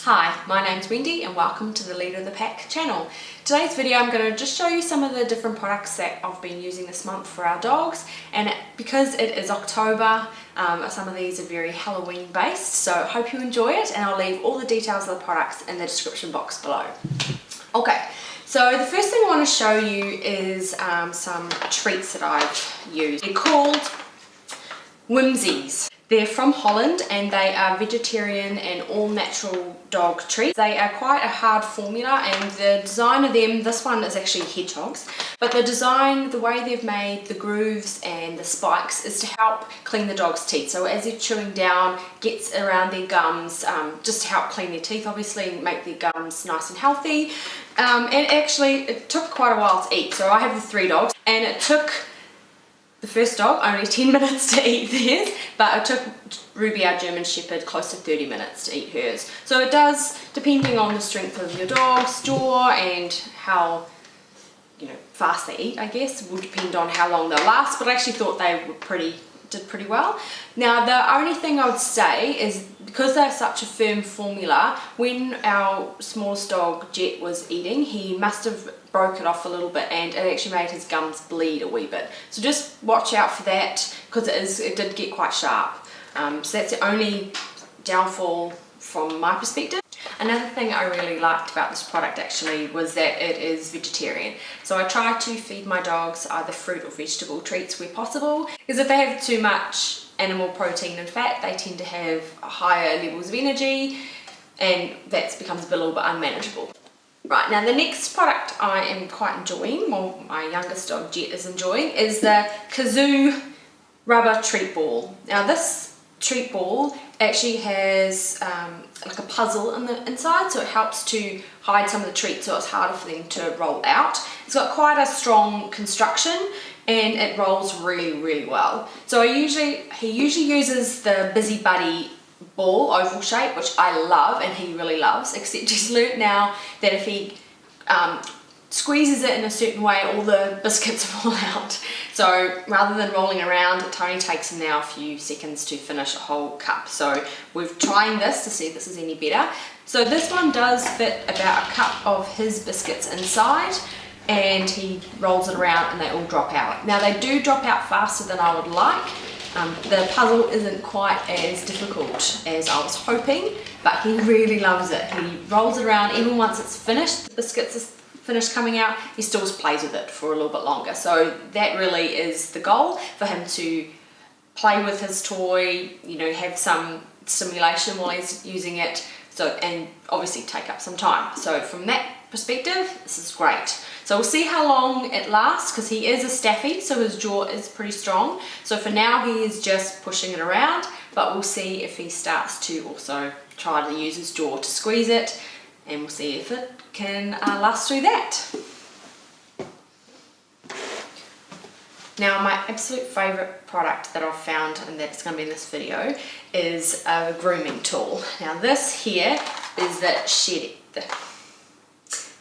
Hi, my name's Wendy and welcome to the Leader of the Pack channel. Today's video I'm going to just show you some of the different products that I've been using this month for our dogs, and because it is October, some of these are very Halloween based, so I hope you enjoy it, and I'll leave all the details of the products in the description box below. Okay, so the first thing I want to show you is some treats that I've used. They're called Whimsies. They're from Holland and they are vegetarian and all natural dog treats. They are quite a hard formula, and the design of them, this one is actually hedgehogs, but the design, the way they've made the grooves and the spikes is to help clean the dog's teeth. So as they're chewing down, gets around their gums, just to help clean their teeth obviously, and make their gums nice and healthy. And actually it took quite a while to eat. So I have the 3 dogs and it took the first dog only 10 minutes to eat theirs, but it took Ruby, our German Shepherd, close to 30 minutes to eat hers. So it does, depending on the strength of your dog's jaw and how fast they eat, I guess, will depend on how long they'll last, but I actually thought they were did pretty well. Now the only thing I would say is, because they're such a firm formula, when our smallest dog Jet was eating, he must have broke it off a little bit and it actually made his gums bleed a wee bit. So just watch out for that, because it did get quite sharp. So that's the only downfall from my perspective. Another thing I really liked about this product actually was that it is vegetarian. So I try to feed my dogs either fruit or vegetable treats where possible, because if they have too much animal protein and fat, they tend to have higher levels of energy, and that becomes a little bit unmanageable. Right, now the next product I am quite enjoying, or my youngest dog Jet is enjoying, is the Kazoo rubber treat ball. Now this treat ball actually has like a puzzle in the inside, so it helps to hide some of the treats, so it's harder for them to roll out. It's got quite a strong construction and it rolls really well. So he usually uses the Busy Buddy ball, oval shape, which I love and he really loves, except he's learnt now that if he squeezes it in a certain way, all the biscuits fall out. So rather than rolling around, it only takes him now a few seconds to finish a whole cup. So we're trying this to see if this is any better. So this one does fit about a cup of his biscuits inside, and he rolls it around and they all drop out. Now they do drop out faster than I would like. The puzzle isn't quite as difficult as I was hoping, but he really loves it. He rolls it around even once it's finished, the biscuits are finished coming out, he still just plays with it for a little bit longer. So that really is the goal, for him to play with his toy, have some stimulation while he's using it, and obviously take up some time. So from that perspective, this is great. So we'll see how long it lasts, because he is a staffy, so his jaw is pretty strong. So for now he is just pushing it around, but we'll see if he starts to also try to use his jaw to squeeze it, and we'll see if it can last through that. Now my absolute favourite product that I've found, and that's going to be in this video, is a grooming tool. Now this here is the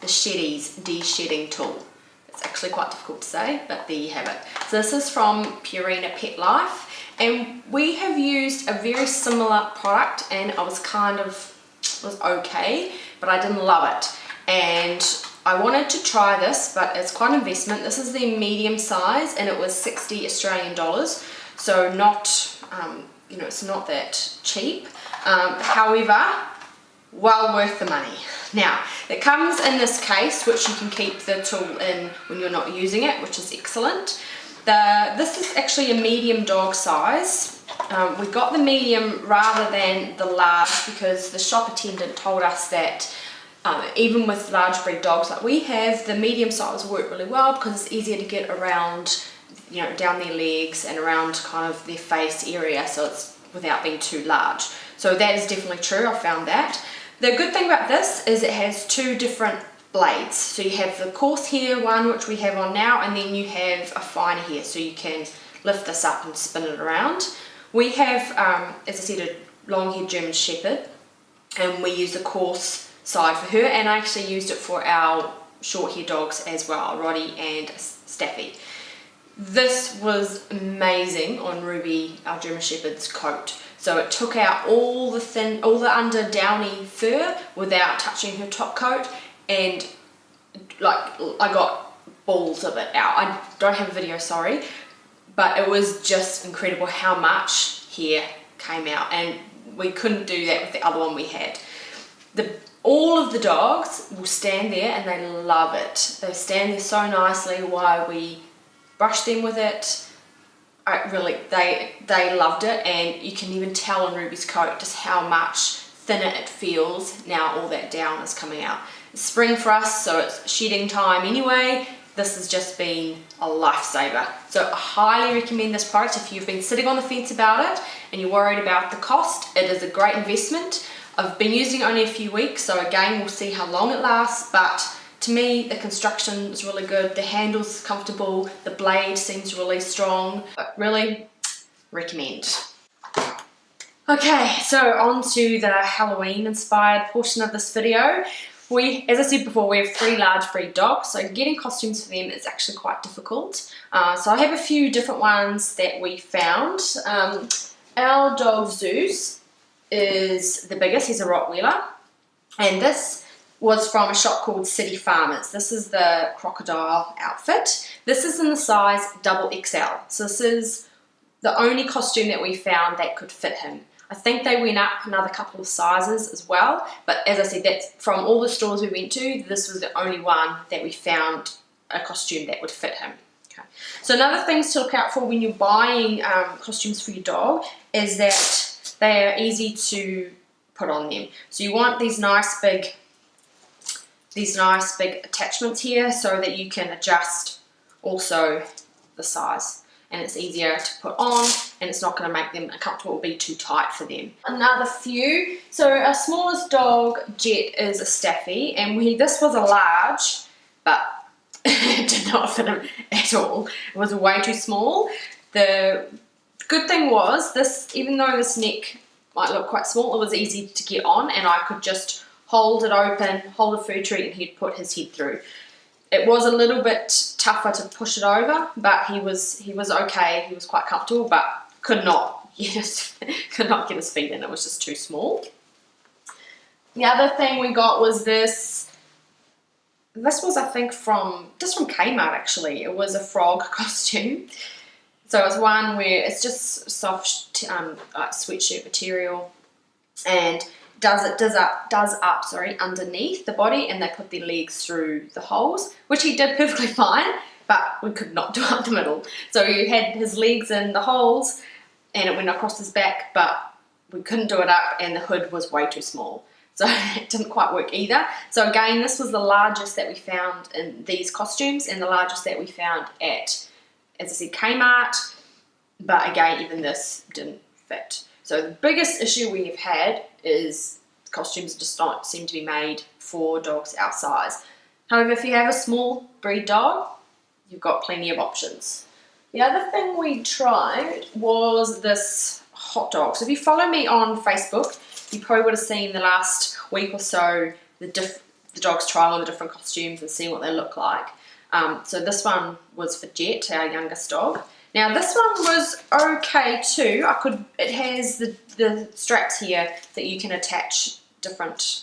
Sheddies de-shedding tool. It's actually quite difficult to say, but there you have it. So this is from Purina Pet Life, and we have used a very similar product, and I was was okay, but I didn't love it. And I wanted to try this, but it's quite an investment. This is the medium size and it was 60 Australian dollars, so not it's not that cheap, however well worth the money. Now it comes in this case, which you can keep the tool in when you're not using it, which is excellent. This is actually a medium dog size. We got the medium rather than the large, because the shop attendant told us that even with large breed dogs like we have, the medium size work really well, because it's easier to get around, down their legs and around kind of their face area, so it's without being too large. So that is definitely true, I found that. The good thing about this is it has 2 different blades. So you have the coarse hair one, which we have on now, and then you have a finer hair, so you can lift this up and spin it around. We have, as I said, a long-haired German Shepherd, and we use the coarse side for her, and I actually used it for our short-haired dogs as well, Roddy and Staffy. This was amazing on Ruby, our German Shepherd's coat. So it took out all the under downy fur without touching her top coat, and like I got balls of it out. I don't have a video, sorry, but it was just incredible how much hair came out, and we couldn't do that with the other one we had. All of the dogs will stand there and they love it. They stand there so nicely while we brush them with it. They loved it, and you can even tell on Ruby's coat just how much thinner it feels now all that down is coming out. It's spring for us, so it's shedding time anyway. This has just been a lifesaver. So I highly recommend this product if you've been sitting on the fence about it and you're worried about the cost. It is a great investment. I've been using it only a few weeks, so again we'll see how long it lasts, but to me the construction is really good, the handle's comfortable, the blade seems really strong. But really recommend. Okay, so on to the Halloween inspired portion of this video. As I said before, we have 3 large breed dogs, so getting costumes for them is actually quite difficult. So I have a few different ones that we found. Our dog Zeus is the biggest, he's a Rottweiler, and this was from a shop called City Farmers. This is the crocodile outfit. This is in the size XXL, so this is the only costume that we found that could fit him. I think they went up another couple of sizes as well, but as I said, that's from all the stores we went to, this was the only one that we found a costume that would fit him. Okay. So another things to look out for when you're buying costumes for your dog is that they are easy to put on them. So you want these nice big attachments here so that you can adjust also the size, and it's easier to put on and it's not going to make them uncomfortable or be too tight for them. Another few, so our smallest dog Jet is a Staffy, and this was a large, but it did not fit him at all. It was way too small. The good thing was this, even though this neck might look quite small, it was easy to get on, and I could just hold it open, hold a food treat, and he'd put his head through. It was a little bit tougher to push it over, but he was okay. He was quite comfortable, but could not get his feet in. It was just too small. The other thing we got was this. This was, I think, from Kmart actually. It was a frog costume. So it's one where it's just soft like sweatshirt material, and does up underneath the body, and they put their legs through the holes, which he did perfectly fine, but we could not do up the middle. So you had his legs in the holes and it went across his back, but we couldn't do it up, and the hood was way too small. So it didn't quite work either. So again, this was the largest that we found in these costumes, and the largest that we found at, as I said, Kmart, but again, even this didn't fit. So the biggest issue we've had is costumes just don't seem to be made for dogs our size. However, if you have a small breed dog, you've got plenty of options. The other thing we tried was this hot dog. So if you follow me on Facebook, you probably would have seen the last week or so the dogs trying all the different costumes and seeing what they look like. So this one was for Jet, our youngest dog. Now this one was okay too. It has the straps here that you can attach different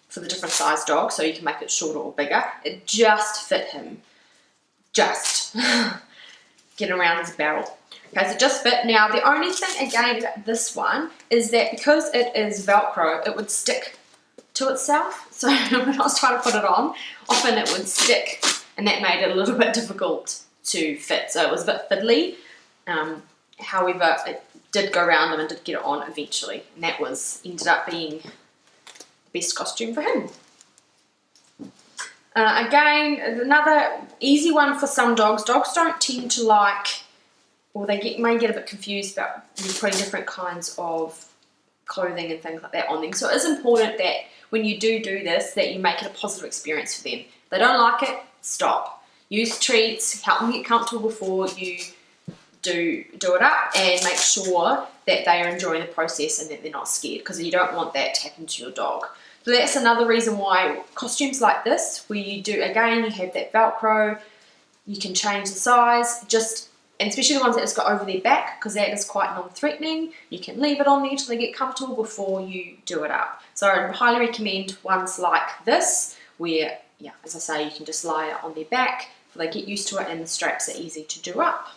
for the different size dog, so you can make it shorter or bigger. It just fit him. Just getting around his barrel. Okay, so just fit. Now the only thing again about this one is that because it is Velcro, it would stick to itself. So when I was trying to put it on, often it would stick, and that made it a little bit difficult to fit. So it was a bit fiddly. However, it did go around him and did get it on eventually, and that ended up being the best costume for him. Again, another easy one for some dogs. Dogs don't tend to like, or they may get a bit confused about putting different kinds of clothing and things like that on them. So it is important that when you do this, that you make it a positive experience for them. If they don't like it, stop. Use treats, help them get comfortable before you do it up, and make sure that they are enjoying the process and that they're not scared, because you don't want that to happen to your dog. So that's another reason why costumes like this, where you have that Velcro, you can change the size, just and especially the ones that just go over their back, because that is quite non-threatening. You can leave it on there till they get comfortable before you do it up. So I highly recommend ones like this, where, yeah, as I say, you can just lie it on their back so they get used to it, and the straps are easy to do up.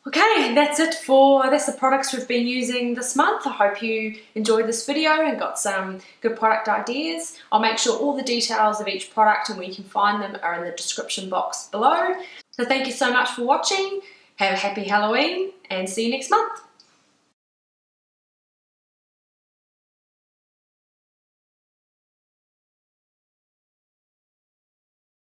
Okay, that's the products we've been using this month. I hope you enjoyed this video and got some good product ideas. I'll make sure all the details of each product and where you can find them are in the description box below. So thank you so much for watching. Have a happy Halloween and see you next month.